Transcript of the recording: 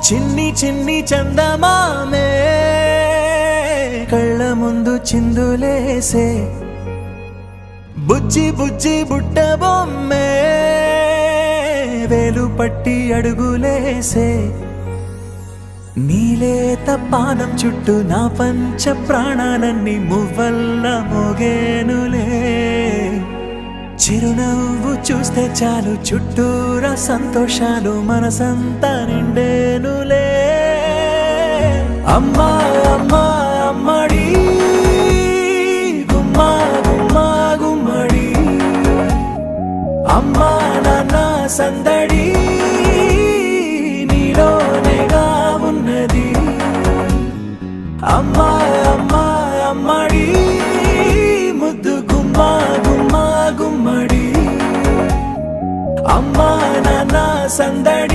చిన్ని చిన్ని చందమామే కళ్ళ ముందు చిందులేసే బుజ్జి బుజ్జి బుట్ట బొమ్మే వేలు పట్టి అడుగులేసే నీలేత పానం చుట్టూ నా పంచ ప్రాణాలన్నీ మువ్వల్ల మోగేనులే చిరునవ్వు చూస్తే చాలు చుట్టూరా సంతోషాలు మనసంతా నిండేనులే అమ్మా అమ్మా అమ్మడి గుమ్మా గుమ్మా గుమ్మడి అమ్మా నాన్న సందడి నీలోనేగా ఉన్నది అమ్మా అమ్మా అమ్మడి ముద్దు గుమ్మా గుమ్మా గుమ్మడి అమ్మా నాన్న సందడి